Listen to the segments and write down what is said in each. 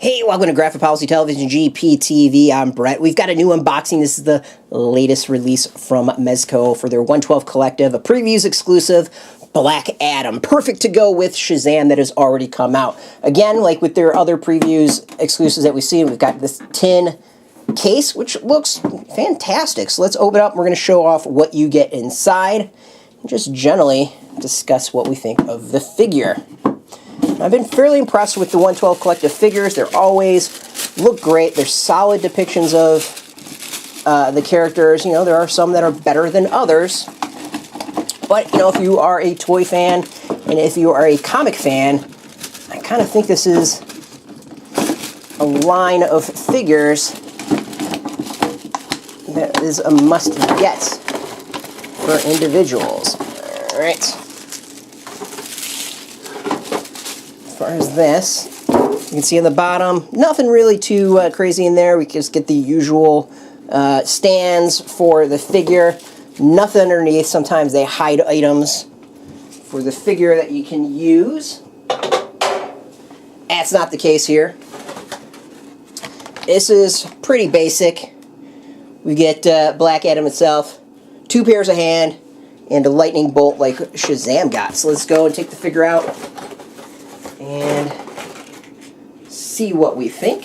Hey, welcome to Graphic Policy Television GPTV. I'm Brett. We've got a new unboxing. This is the latest release from Mezco for their 112 collective, a previews exclusive, Black Adam. Perfect to go with Shazam that has already come out. Again, like with their other previews exclusives that we've seen, we've got this tin case, which looks fantastic. So let's open it up. We're going to show off what you get inside and just generally discuss what we think of the figure. I've been fairly impressed with the 112 collective figures. They're always look great. They're solid depictions of the characters. You know, there are some that are better than others. But, you know, if you are a toy fan and if you are a comic fan, I kind of think this is a line of figures that is a must-get for individuals. All right. As far as this, you can see on the bottom, nothing really too crazy in there. We just get the usual stands for the figure. Nothing underneath. Sometimes they hide items for the figure that you can use. That's not the case here. This is pretty basic. We get Black Adam itself, 2 pairs of hand, and a lightning bolt like Shazam got. So let's go and take the figure out and see what we think.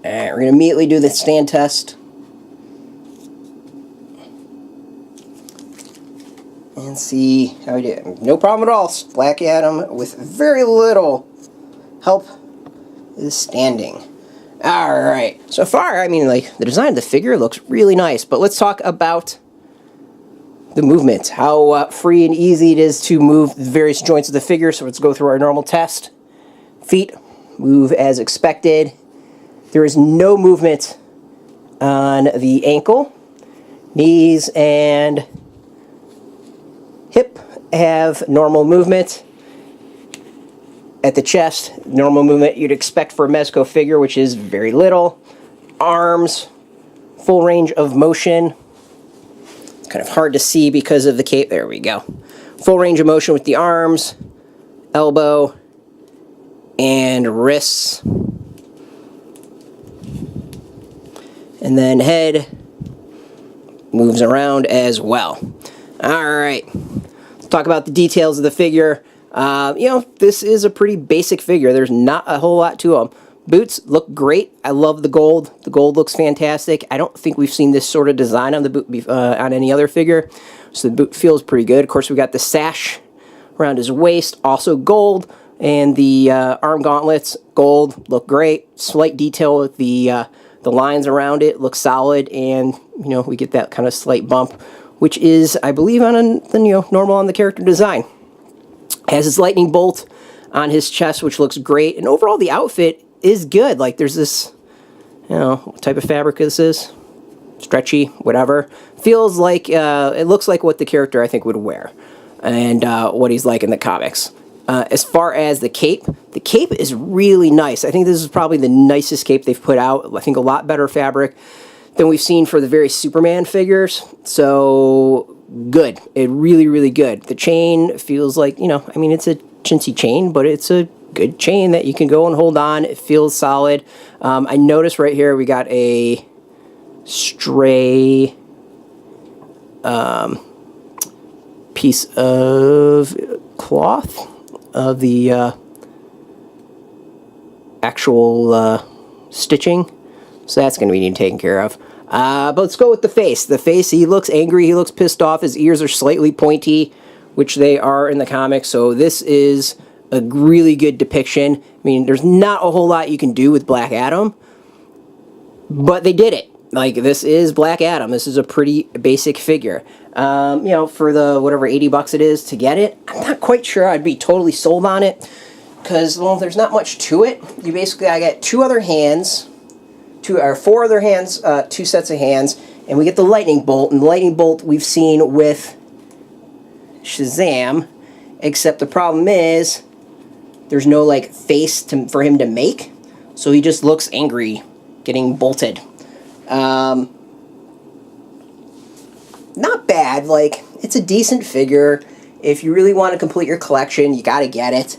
Alright, we're going to immediately do the stand test. And see how we do. No problem at all. Black Adam with very little help is standing. Alright, so far, I mean, like, the design of the figure looks really nice, but let's talk about the movement, how free and easy it is to move the various joints of the figure. So let's go through our normal test. Feet move as expected. There is no movement on the ankle. Knees and hip have normal movement. At the chest, normal movement you'd expect for a Mezco figure, which is very little. Arms, full range of motion. It's kind of hard to see because of the cape. There we go. Full range of motion with the arms, elbow, and wrists. And then head moves around as well. Alright, let's talk about the details of the figure. You know, this is a pretty basic figure. There's not a whole lot to them. Boots look great. I love the gold. The gold looks fantastic. I don't think we've seen this sort of design on the boot on any other figure, so the boot feels pretty good. Of course, we got the sash around his waist, also gold, and the arm gauntlets, gold, look great. Slight detail with the lines around it, look solid, and you know, we get that kind of slight bump, which is, I believe, normal on the character design. Has his lightning bolt on his chest, which looks great, and overall the outfit is good. Like, there's this, you know, what type of fabric this is? Stretchy, whatever. Feels like, it looks like what the character, I think, would wear, and what he's like in the comics. As far as the cape is really nice. I think this is probably the nicest cape they've put out. I think a lot better fabric than we've seen for the various Superman figures. So good. It really, really good. The chain feels like, you know, I mean, it's a chintzy chain, but it's a good chain that you can go and hold on. It feels solid. I noticed right here we got a stray piece of cloth of the actual stitching. So that's going to be taken care of. But let's go with the face. The face, he looks angry, he looks pissed off, his ears are slightly pointy, which they are in the comics, so this is a really good depiction. I mean, there's not a whole lot you can do with Black Adam, but they did it. Like, this is Black Adam. This is a pretty basic figure. You know, for the whatever 80 bucks it is to get it, I'm not quite sure I'd be totally sold on it, because, well, there's not much to it. You basically, I got 2 other hands, 4 other hands, 2 sets of hands, and we get the lightning bolt. And the lightning bolt we've seen with Shazam, except the problem is there's no like face for him to make, so he just looks angry getting bolted. not bad. Like, it's a decent figure. If you really want to complete your collection, you got to get it.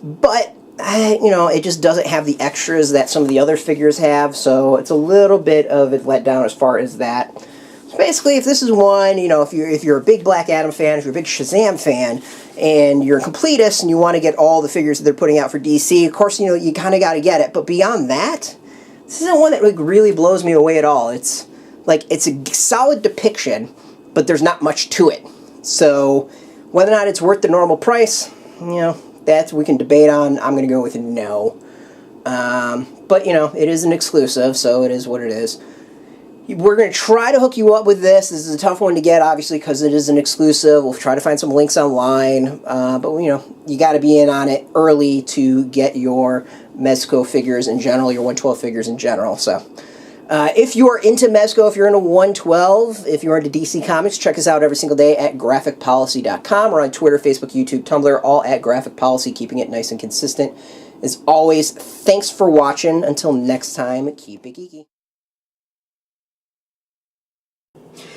But, you know, it just doesn't have the extras that some of the other figures have, so it's a little bit of a letdown as far as that. So basically, if this is one, you know, if you're a big Black Adam fan, if you're a big Shazam fan, and you're a completist and you want to get all the figures that they're putting out for DC, of course, you know, you kind of got to get it. But beyond that, this isn't one that like really blows me away at all. It's like, it's a solid depiction, but there's not much to it. So whether or not it's worth the normal price, you know, that we can debate on. I'm going to go with a no. But, you know, it is an exclusive, so it is what it is. We're going to try to hook you up with this. This is a tough one to get, obviously, because it is an exclusive. We'll try to find some links online. But, you know, you got to be in on it early to get your Mezco figures in general, your 112 figures in general. So, if you are into Mezco, if you're into 112, if you're into DC Comics, check us out every single day at graphicpolicy.com. We're on Twitter, Facebook, YouTube, Tumblr, all at Graphic Policy, keeping it nice and consistent. As always, thanks for watching. Until next time, keep it geeky.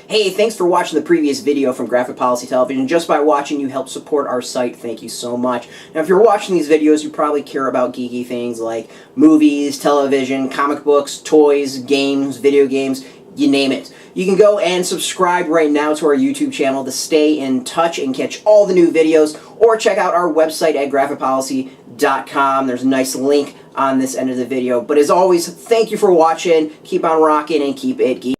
Hey, thanks for watching the previous video from Graphic Policy Television. Just by watching, you help support our site. Thank you so much. Now, if you're watching these videos, you probably care about geeky things like movies, television, comic books, toys, games, video games, you name it. You can go and subscribe right now to our YouTube channel to stay in touch and catch all the new videos, or check out our website at graphicpolicy.com. There's a nice link on this end of the video. But as always, thank you for watching. Keep on rocking and keep it geeky.